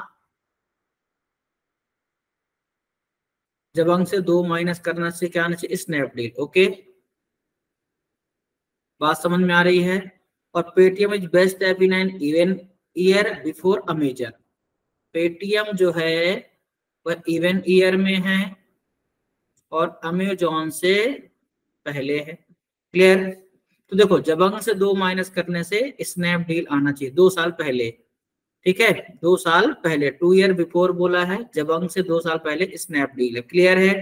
जबंग से 2 माइनस करने से क्या आना चाहिए, स्नैपडील। ओके, बात समझ में आ रही है। और Paytm is best app in an even year before Amazon. Paytm जो है वह इवन ईयर में है और अमेजॉन से पहले है। क्लियर। तो देखो जबंग से 2 माइनस करने से स्नैपडील आना चाहिए 2 साल पहले। ठीक है, 2 साल पहले, 2 ईयर बिफोर बोला है, जबंग से 2 साल पहले स्नैपडील है। क्लियर है।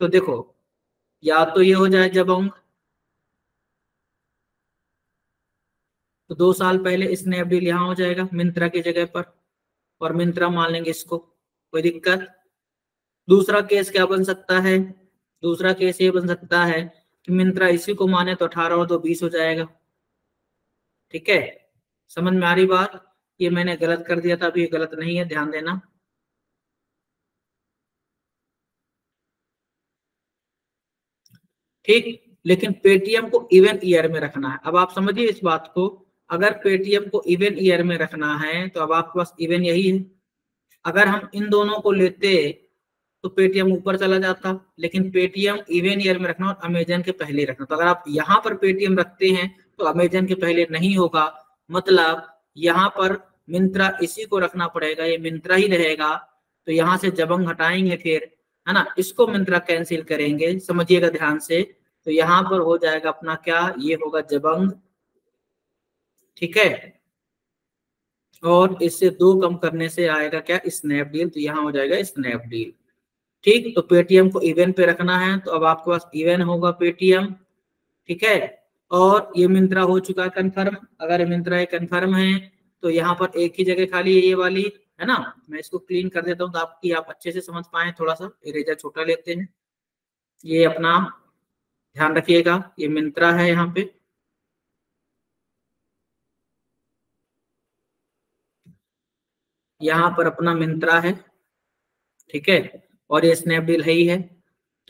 तो देखो या तो ये हो जाए जबंग, तो 2 साल पहले स्नैपडील यहाँ हो जाएगा मिंत्रा की जगह पर, और मिंत्रा मान लेंगे इसको। कोई दिक्कत। दूसरा केस क्या बन सकता है, दूसरा केस ये बन सकता है कि मिंत्रा इसी को माने तो 18 और 2 20 हो जाएगा। ठीक है, समझ में आ रही बात? ये मैंने गलत कर दिया था, अभी ये गलत नहीं है, ध्यान देना। ठीक, लेकिन पेटीएम को इवन ईयर में रखना है। अब आप समझिए इस बात को, अगर पेटीएम को इवन ईयर में रखना है तो अब आपके पास इवन यही है। अगर हम इन दोनों को लेते तो पेटीएम ऊपर चला जाता, लेकिन पेटीएम इवन ईयर में रखना और अमेजन के पहले रखना। तो अगर आप यहाँ पर पेटीएम रखते हैं तो अमेजन के पहले नहीं होगा, मतलब यहाँ पर मिंत्रा इसी को रखना पड़ेगा, ये मिंत्रा ही रहेगा। तो यहाँ से जबंग हटाएंगे फिर, है ना, इसको मिंत्रा कैंसिल करेंगे, समझिएगा ध्यान से। तो यहाँ पर हो जाएगा अपना क्या, ये होगा जबंग। ठीक है, और इससे 2 कम करने से आएगा क्या, स्नैपडील। तो यहाँ हो जाएगा स्नैपडील। ठीक, तो पेटीएम को इवन पे रखना है, तो अब आपके पास इवन होगा पेटीएम। ठीक है, और ये मिंत्रा हो चुका है कंफर्म। अगर ये मिंत्रा ये कंफर्म है तो यहाँ पर एक ही जगह खाली है, ये वाली, है ना। मैं इसको क्लीन कर देता हूँ तो आप अच्छे से समझ पाए। थोड़ा सा इरेजर छोटा लेते हैं, ये अपना ध्यान रखिएगा, ये मिंत्रा है यहाँ पे, यहाँ पर अपना मिंत्रा है। ठीक है, और ये स्नैपडील है ही है।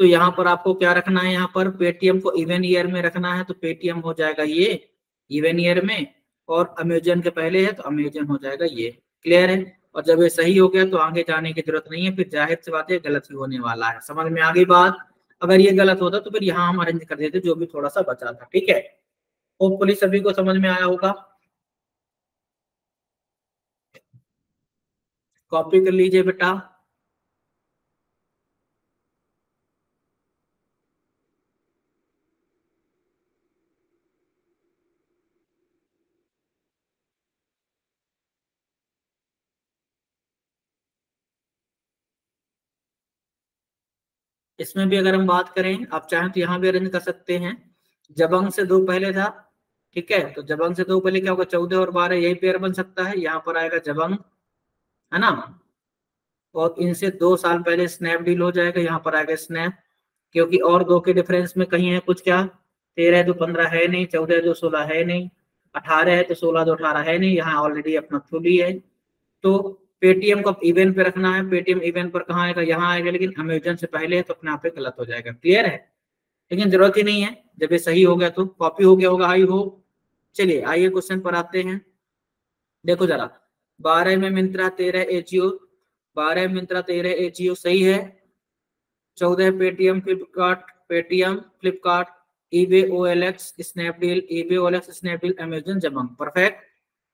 तो यहाँ पर आपको क्या रखना है, यहाँ पर पेटीएम को इवन ईयर में रखना है, तो पेटीएम हो जाएगा ये इवन ईयर में, और अमेजन के पहले है तो अमेजन हो जाएगा ये। क्लियर है? और जब ये सही हो गया तो आगे जाने की जरूरत नहीं है, फिर जाहिर सी बात है गलत ही होने वाला है। समझ में आ गई बात? अगर ये गलत होता तो फिर यहाँ हम अरेंज कर देते जो भी थोड़ा सा बचा था। ठीक है, होपफुली सभी को समझ में आया होगा। कॉपी कर लीजिए बेटा। इसमें भी अगर हम बात करें, आप चाहें तो यहाँ भी अरेंज कर सकते हैं। जबंग से 2 पहले था, ठीक है, तो जबंग से 2 पहले क्या होगा, 14 और 12 यही पेयर बन सकता है, यहाँ पर आएगा जबंग, है ना। और इनसे 2 साल पहले स्नैपडील हो जाएगा, यहाँ पर आएगा स्नैप, क्योंकि और 2 के डिफरेंस में कहीं है कुछ क्या, 13 है तो 15 है नहीं, 14 है तो 16 है नहीं, 18 है तो 16 तो 18 है नहीं, यहाँ ऑलरेडी अपना खुली है। तो पेटीएम को इवेंट पे रखना है, पेटीएम इवेंट पर कहाँ आएगा, यहाँ आएगा, लेकिन अमेजन से पहले है तो अपने आप पे गलत हो जाएगा। क्लियर है? लेकिन जरूरत ही नहीं है, जब ये सही हो गया तो कॉपी हो गया होगा, आई हो। चलिए आइए क्वेश्चन पर आते हैं। देखो जरा, 12 में मिंत्रा, 13 एजियो, 12 मिंत्रा 13 एजियो सही है। 14 Paytm Flipkart, Paytm Flipkart, eBay OLX Snapdeal, eBay OLX Snapdeal, Amazon Jabong. Perfect,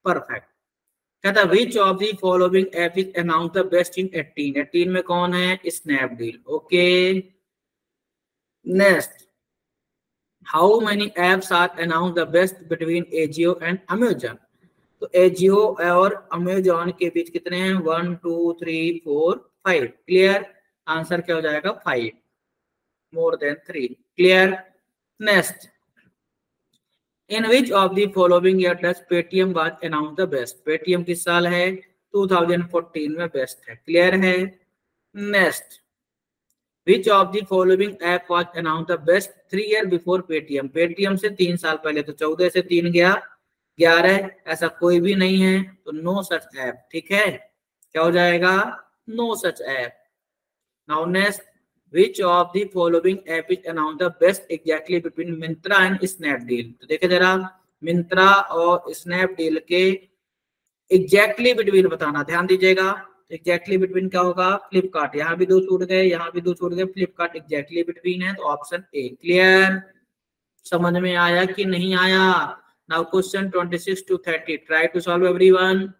perfect. कहता which of the following app is announce the best in 18, 18 में कौन है, Snapdeal. Okay, next, how many apps are announce the best between Ajio and Amazon. तो Ajio और Amazon के बीच कितने हैं, 1 2 3 4 5। क्लियर, आंसर क्या हो जाएगा, 5, more than 3। Clear, next, in which of the following year does Paytm was announce the best. Paytm किस साल है, 2014 में बेस्ट है। क्लियर है? Next, which of the following app was announce the best 3 year before Paytm. Paytm से 3 साल पहले, तो 14 से 3 गया 11, ऐसा कोई भी नहीं है, तो नो सच ऐप। ठीक है, क्या हो जाएगा, no such app. Now next, which of the following app is announce the best exactly between Myntra and Snapdeal. तो देखिए जरा, मिंत्रा और स्नैपडील के एग्जैक्टली बिटवीन बताना, ध्यान दीजिएगा। एग्जैक्टली बिटवीन क्या होगा, फ्लिपकार्ट, यहाँ भी 2 छूट गए, यहाँ भी 2 छूट गए, फ्लिपकार्ट एग्जैक्टली बिटवीन है, तो ऑप्शन ए। क्लियर, समझ में आया कि नहीं आया? Now question 26 to 30, try to solve everyone.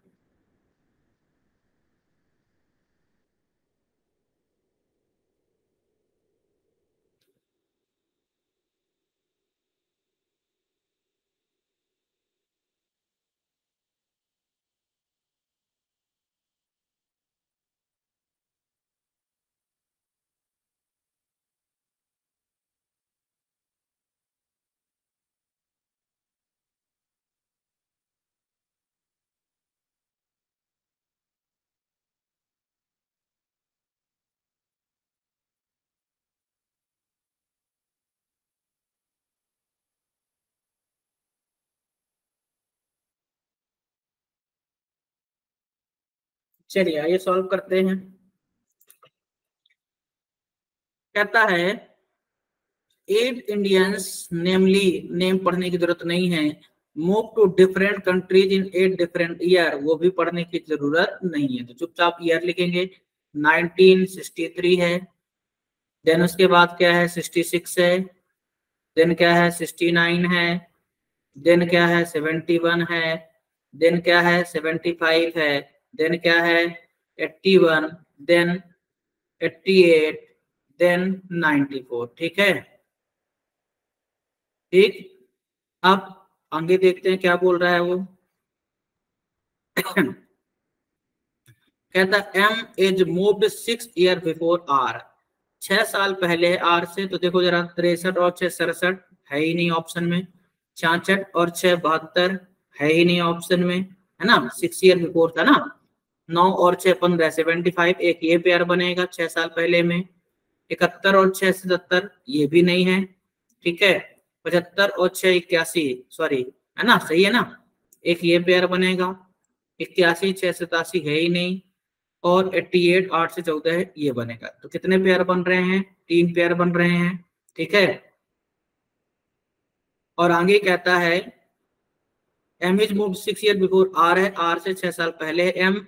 चलिए आइए सॉल्व करते हैं। कहता है 8 इंडियंस नेमली, नेम पढ़ने की जरूरत नहीं है, move to different countries in 8 different year, वो भी पढ़ने की जरूरत नहीं है। तो चुपचाप ईयर लिखेंगे। 1963 है, देन उसके बाद क्या है 66 है, देन क्या है 69 है, देन क्या है 71 है, देन क्या है 75 है, देन क्या है 81, देन 88, देन 94। ठीक है, ठीक। अब आगे देखते हैं क्या बोल रहा है वो। कहता M is moved 6 year before R, 6 साल पहले आर से। तो देखो जरा 63 और 6 67 है ही नहीं ऑप्शन में, 66 और 6 72 है ही नहीं ऑप्शन में, है ना। 6 ईयर बिफोर था ना। 9 और 6 15 75, एक ये पेयर बनेगा 6 साल पहले में। 71 और 6 77 ये भी नहीं है, ठीक है। 75 और 6 81, सॉरी, है ना, सही है ना, एक ये पेयर बनेगा। 81 6 87 है ही नहीं, और 88 8 से 14 है, ये बनेगा। तो कितने पेयर बन रहे हैं, 3 पेयर बन रहे हैं, ठीक है। और आगे कहता है M is move 6 year before R है, आर से 6 साल पहले है एम,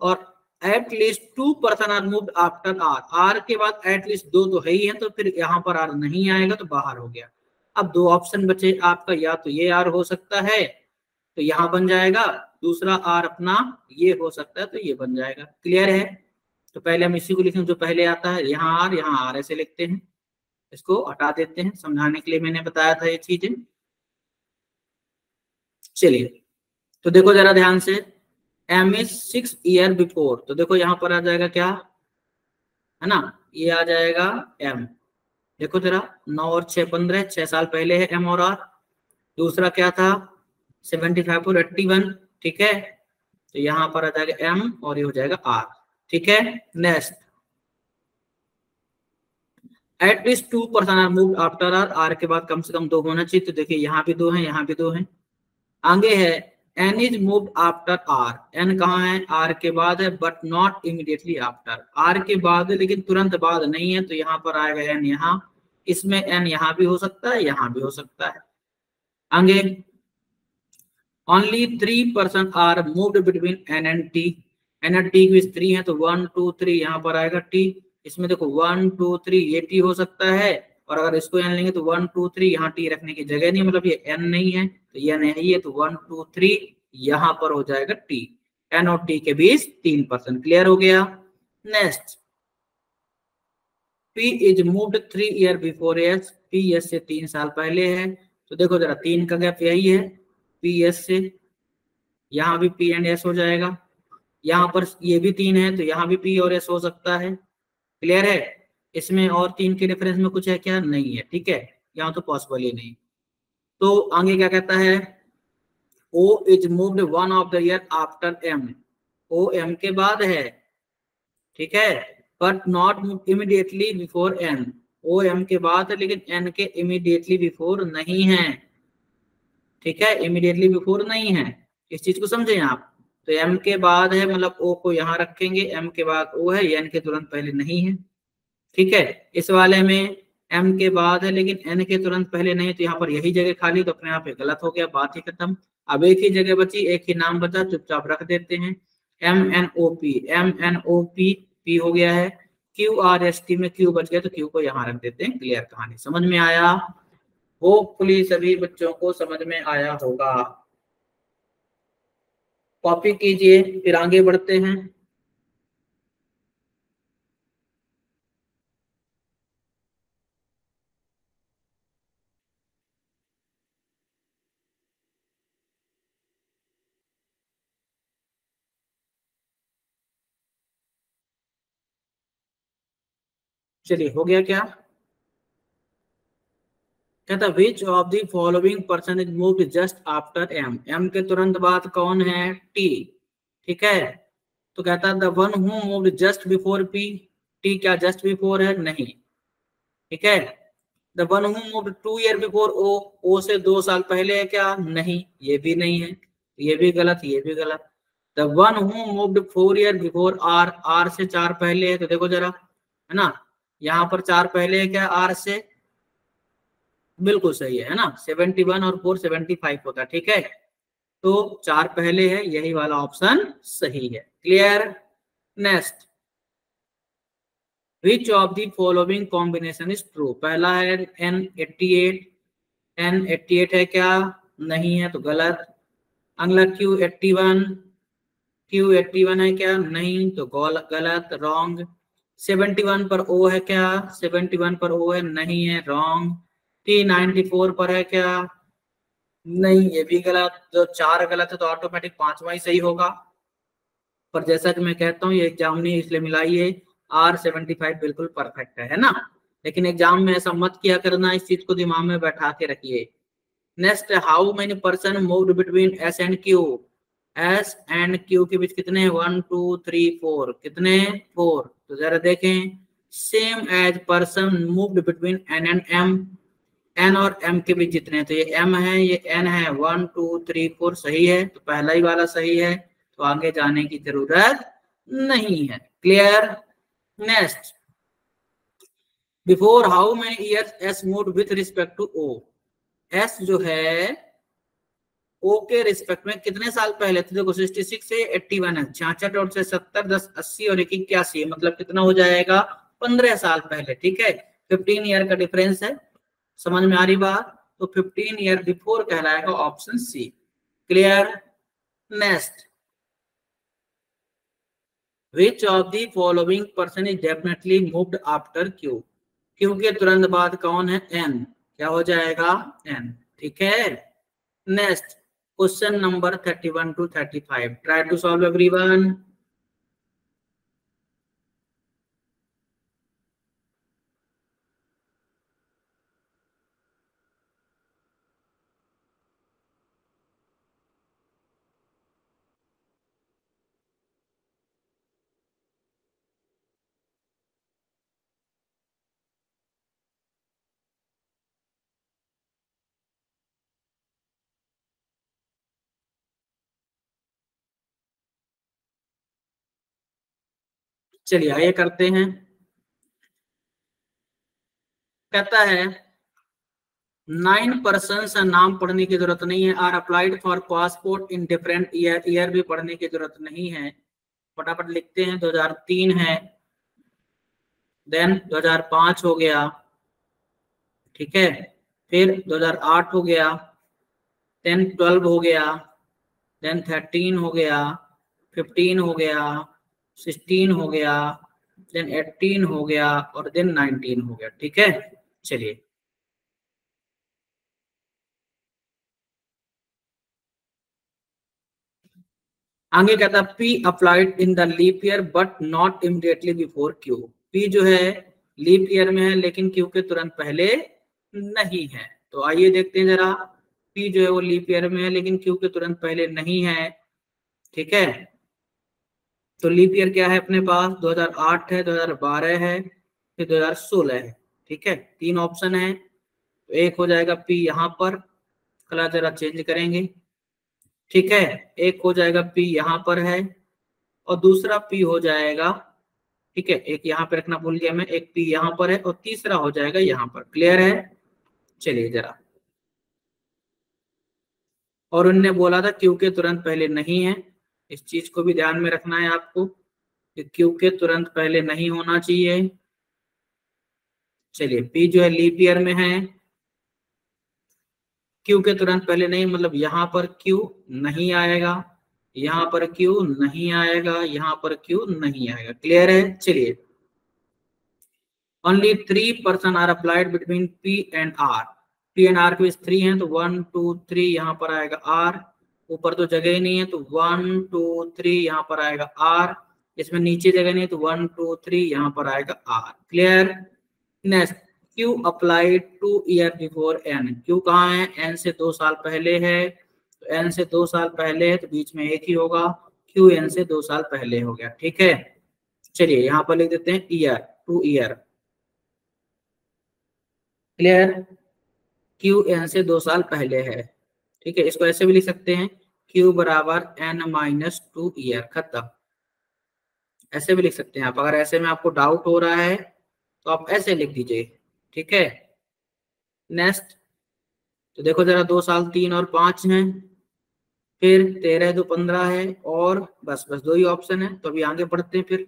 और at least 2 person are moved after R, R के बाद एट लीस्ट 2 तो है ही है, तो फिर यहाँ पर आर नहीं आएगा, तो बाहर हो गया। अब 2 ऑप्शन बचे आपका, या तो ये आर हो सकता है तो यहाँ बन जाएगा, दूसरा आर अपना ये हो सकता है तो ये बन जाएगा। क्लियर है। तो पहले हम इसी को लिखेंगे जो पहले आता है, यहाँ आर ऐसे लिखते हैं, इसको हटा देते हैं, समझाने के लिए मैंने बताया था ये चीजें। चलिए तो देखो जरा ध्यान से, एम इज 6 ईयर बिफोर, तो देखो यहाँ पर आ जाएगा क्या, है ना, ये आ जाएगा एम। देखो जरा 9 और 6 15, 6 साल पहले है एम और आर। दूसरा क्या था 75 और 81, ठीक है। तो यहाँ पर आ जाएगा एम और ये हो जाएगा आर, ठीक है। Next, at least 2 person are moved after R, R के बाद कम से कम 2 होना चाहिए। तो देखिए यहाँ भी 2 है, यहाँ भी 2 है। आगे है N is moved after R, N कहाँ है, आर के बाद है, but not immediately after, R के बाद है लेकिन तुरंत बाद नहीं है, तो यहाँ पर आएगा एन यहाँ, इसमें एन यहाँ भी हो सकता है, यहाँ भी हो सकता है। आगे only 3 person are moved between N and T, N and T की 3 है, तो 1 2 3 यहाँ पर आएगा टी। इसमें देखो 1 2 3 ये टी हो सकता है, और अगर इसको एन लेंगे तो 1 2 3 यहाँ टी रखने की जगह नहीं, मतलब ये एन नहीं है तो ये नहीं है, तो 1 2 3 यहाँ पर हो जाएगा टी। एन और टी के बीच 3 पर्सन। क्लियर हो गया। Next, P is moved 3 year before S, P S से 3 साल पहले है। तो देखो जरा 3 का गैप यही है पी एस से, यहाँ भी पी एंड एस हो जाएगा, यहाँ पर ये भी 3 है तो यहाँ भी पी और एस हो सकता है। क्लियर है। इसमें और 3 के रेफरेंस में कुछ है क्या, नहीं है, ठीक है, यहाँ तो पॉसिबल ही नहीं। तो आगे क्या कहता है, O is moved 1 of the year after M, O M के बाद है, ठीक है, but not immediately before N, O M के बाद है लेकिन एन के इमीडिएटली बिफोर नहीं है, ठीक है, इमीडिएटली बिफोर नहीं है। इस चीज को समझें आप। तो एम के बाद है मतलब ओ को यहाँ रखेंगे, एम के बाद ओ है, एन के तुरंत पहले नहीं है, ठीक है। इस वाले में एम के बाद है लेकिन एन के तुरंत पहले नहीं, तो यहाँ पर यही जगह खाली, तो अपने आप गलत हो गया, बात ही खत्म। अब एक ही जगह बची, एक ही नाम बचा, चुपचाप रख देते हैं M N O P, M N O P, P हो गया है। क्यू आर एस टी में क्यू बच गया, तो क्यू को यहाँ रख देते हैं। क्लियर कहानी, समझ में आया। होपफुली सभी बच्चों को समझ में आया होगा। कॉपी कीजिए, फिर आगे बढ़ते हैं। चलिए हो गया क्या, कहता which of the following person is moved just after M, M के तुरंत बाद कौन है, टी, ठीक है। तो कहता the one who moved just before P, T क्या जस्ट बिफोर है, नहीं, ठीक है। The one who moved 2 year before O, O से 2 साल पहले है क्या, नहीं, ये भी नहीं है, ये भी गलत, ये भी गलत। The one who moved 4 year before R, R से 4 पहले है, तो देखो जरा, है ना, यहाँ पर 4 पहले है क्या आर से, बिल्कुल सही है ना, 71 और 4 75 होता है, ठीक है, तो 4 पहले है, यही वाला ऑप्शन सही है। Clear. Next, which of the following combination is true, पहला है N88, N88 है क्या, नहीं है तो गलत। अगला Q81, Q81 है क्या, नहीं तो गलत, रॉन्ग। 71 पर O है क्या, 71 पर O है, नहीं है, रॉन्ग। T94 पर है क्या, नहीं, ये भी गलत। जो 4 गलत है तो ऑटोमेटिक 5वां ही सही होगा, पर जैसा कि मैं कहता हूँ ये एग्जाम ने इसलिए मिलाई है, R75 बिल्कुल परफेक्ट है ना, लेकिन एग्जाम में ऐसा मत किया करना, इस चीज को दिमाग में बैठा के रखिए। Next, how many person moved between S and Q, S and Q के बीच कितने हैं, 1 2 3 4, कितने, 4, तो जरा देखें, same age person moved between N and M, N और M के बीच जितने हैं, तो ये M है, ये N है, 1 2 3 4 सही है, तो पहला ही वाला सही है, तो आगे जाने की जरूरत नहीं है। Clear. Next, before how many years S moved with respect to O, S जो है O के रिस्पेक्ट में कितने साल पहले थे, देखो 66 से 81 है, 66 और से 70, 10 80 और 1 81 है, मतलब कितना हो जाएगा, 15 साल पहले, ठीक है, 15 ईयर का डिफरेंस है, समझ में आ रही बात, तो 15 ईयर बिफोर कहलाएगा option C. Clear. Next, which of the following person is definitely moved after Q, Q के तुरंत बाद कौन है, N, क्या हो जाएगा, N, ठीक है। Next, question number 31 to 35, try to solve everyone. चलिए आइए करते हैं। कहता है 9 पर्सन नाम पढ़ने की जरूरत नहीं है, R applied for passport in different year, year भी पढ़ने की जरूरत नहीं है, फटाफट लिखते हैं। 2003 है, देन 2005 हो गया, ठीक है, फिर 2008 हो गया, देन 12 हो गया, देन 13 हो गया, 15 हो गया, 16 हो गया, देन 18 हो गया और देन 19 हो गया, ठीक है। चलिए आगे कहता है P applied in the leap year but not immediately before Q, P जो है लीप ईयर में है लेकिन क्यू के तुरंत पहले नहीं है, तो आइए देखते हैं जरा, पी जो है वो लीप ईयर में है लेकिन क्यू के तुरंत पहले नहीं है, ठीक है, तो लीप ईयर क्या है अपने पास, 2008 है, 2012 है, फिर 2016 है, ठीक है, 3 ऑप्शन है, तो एक हो जाएगा पी यहाँ पर, कलर जरा चेंज करेंगे, ठीक है, एक हो जाएगा पी यहाँ पर है और दूसरा पी हो जाएगा, ठीक है, एक यहाँ पे रखना भूल गया मैं, एक पी यहाँ पर है और तीसरा हो जाएगा यहाँ पर। क्लियर है। चलिए जरा, और उनने बोला था क्यू के तुरंत पहले नहीं है, इस चीज को भी ध्यान में रखना है आपको कि क्यू के तुरंत पहले नहीं होना चाहिए। चलिए पी जो है लीप ईयर में है, क्यू के तुरंत पहले नहीं, मतलब यहाँ पर क्यू नहीं आएगा, यहाँ पर क्यू नहीं आएगा, यहाँ पर क्यू नहीं आएगा। क्लियर है। चलिए, only 3 person are applied between P and R, P and R के बीच 3 हैं, तो 1 2 3 यहाँ पर आएगा आर, ऊपर तो जगह ही नहीं है तो 1 2 3 यहाँ पर आएगा आर, इसमें नीचे जगह नहीं है तो 1 2 3 यहाँ पर आएगा R. Clear. Next, Q applied 2 year before N, Q कहाँ है, एन से 2 साल पहले है, तो एन से 2 साल पहले है तो बीच में एक ही होगा, क्यू एन से 2 साल पहले हो गया, ठीक है। चलिए यहाँ पर लिख देते हैं year, 2 year. Clear, Q N से 2 साल पहले है, ठीक है, इसको ऐसे भी लिख सकते हैं Q बराबर n-2 ईयर, खत्म। ऐसे भी लिख सकते हैं आप, अगर ऐसे में आपको डाउट हो रहा है तो आप ऐसे लिख दीजिए, ठीक है। नेक्स्ट, तो देखो जरा 2 साल 3 और 5 हैं, फिर 13 2 15 है, और बस बस 2 ही ऑप्शन है, तो अभी आगे बढ़ते हैं फिर।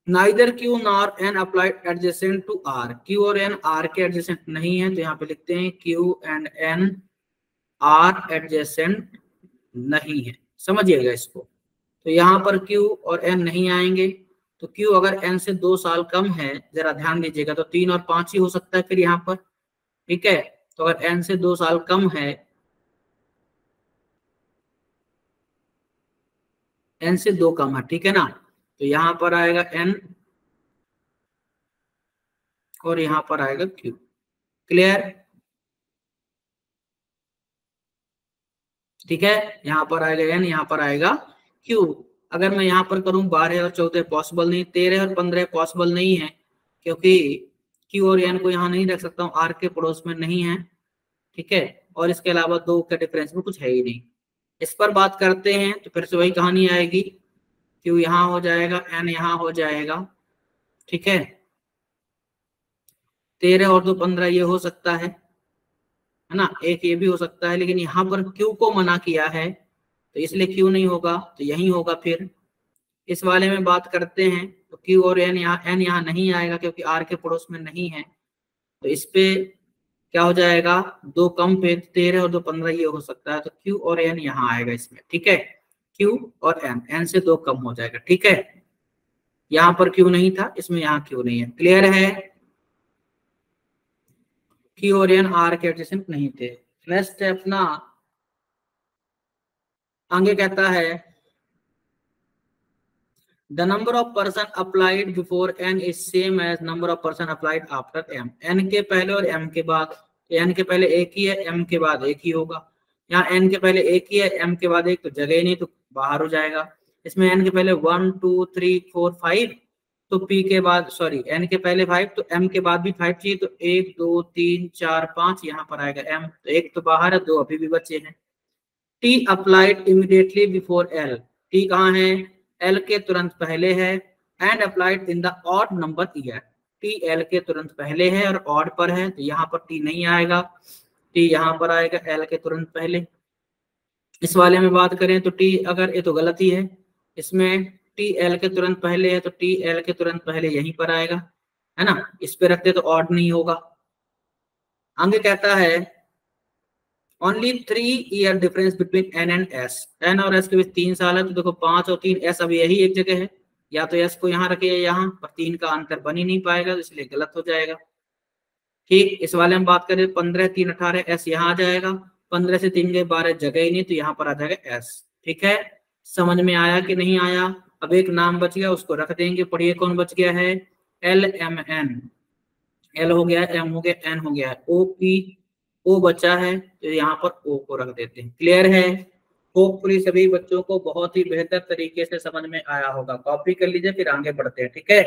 Neither Q nor N applied adjacent to R, Q और N R के एडजेसेंट नहीं है, तो यहाँ पे लिखते हैं Q and N R adjacent नहीं है, समझिएगा इसको। तो यहाँ पर Q और N नहीं आएंगे, तो Q अगर N से 2 साल कम है, जरा ध्यान दीजिएगा, तो 3 और 5 ही हो सकता है फिर यहाँ पर, ठीक है। तो अगर N से 2 साल कम है, N से 2 कम है, ठीक है ना, तो यहाँ पर आएगा N और यहाँ पर आएगा Q। क्लियर, ठीक है। यहाँ पर आएगा N, यहाँ पर आएगा Q। अगर मैं यहाँ पर करूं 12 और 14 पॉसिबल नहीं, 13 और 15 पॉसिबल नहीं है, क्योंकि Q और N को यहाँ नहीं रख सकता हूँ, R के पड़ोस में नहीं है, ठीक है। और इसके अलावा 2 के डिफरेंस में कुछ है ही नहीं। इस पर बात करते हैं तो फिर से वही कहानी आएगी, Q यहाँ हो जाएगा, N यहाँ हो जाएगा, ठीक है। 13 और 2 15 ये हो सकता है ना, एक ये भी हो सकता है, लेकिन यहाँ पर Q को मना किया है, तो इसलिए Q नहीं होगा, तो यही होगा फिर। इस वाले में बात करते हैं तो Q और N यहाँ नहीं आएगा, क्योंकि R के पड़ोस में नहीं है, तो इस पे क्या हो जाएगा, 2 कम पे 13 और 2 15 ये हो सकता है, तो Q और N यहाँ आएगा इसमें, ठीक है। Q और N से 2 कम हो जाएगा, ठीक है। यहाँ पर Q नहीं था, इसमें यहाँ Q नहीं है। क्लियर है, Q और N R के एडजेसेंट नहीं थे। नेक्स्ट है अपना, आगे कहता है the number of person applied before N is same as number of person applied after M। N के पहले और M के बाद, N के पहले एक ही है, M के बाद एक ही होगा। यहाँ N के पहले एक ही है, M के बाद एक, तो जगह ही नहीं, तो बाहर हो जाएगा। इसमें N के पहले 1 2 3 4 5, तो P के बाद, सॉरी, N के पहले 5, तो M के बाद भी 5 चाहिए, तो 1 2 3 4 5 यहाँ पर आएगा M, तो एक तो बाहर है, 2 अभी भी बचे हैं। T applied immediately before L, T कहाँ है, L के तुरंत पहले है, and applied in the odd number year, T L के तुरंत पहले है और ऑड पर है, तो यहाँ पर T नहीं आएगा, T यहाँ पर आएगा L के तुरंत पहले। इस वाले में बात करें तो T, अगर ये तो गलत ही है, इसमें T L के तुरंत पहले है, तो T L के तुरंत पहले यहीं पर आएगा, है ना, इस पे रखते तो ऑड नहीं होगा। आगे कहता है only 3 year difference between N and S, N और S के बीच 3 साल है, तो देखो 5 और 3, S अब यही एक जगह है, या तो S को यहाँ रखे या यहाँ पर, 3 का अंतर बन ही नहीं पाएगा, तो इसलिए गलत हो जाएगा, ठीक। इस वाले में बात करें 15 3 18, S यहाँ आ जाएगा, 15 से 3 गए 12, जगह ही नहीं, तो यहाँ पर आ जाएगा S, ठीक है। समझ में आया कि नहीं आया। अब एक नाम बच गया, उसको रख देंगे, पढ़िए कौन बच गया है, LMN, L हो गया, M हो गया, N हो गया, OP, O बचा है, तो यहाँ पर O को रख देते हैं। क्लियर है, होपफुली सभी बच्चों को बहुत ही बेहतर तरीके से समझ में आया होगा। कॉपी कर लीजिए, फिर आगे बढ़ते हैं, ठीक है।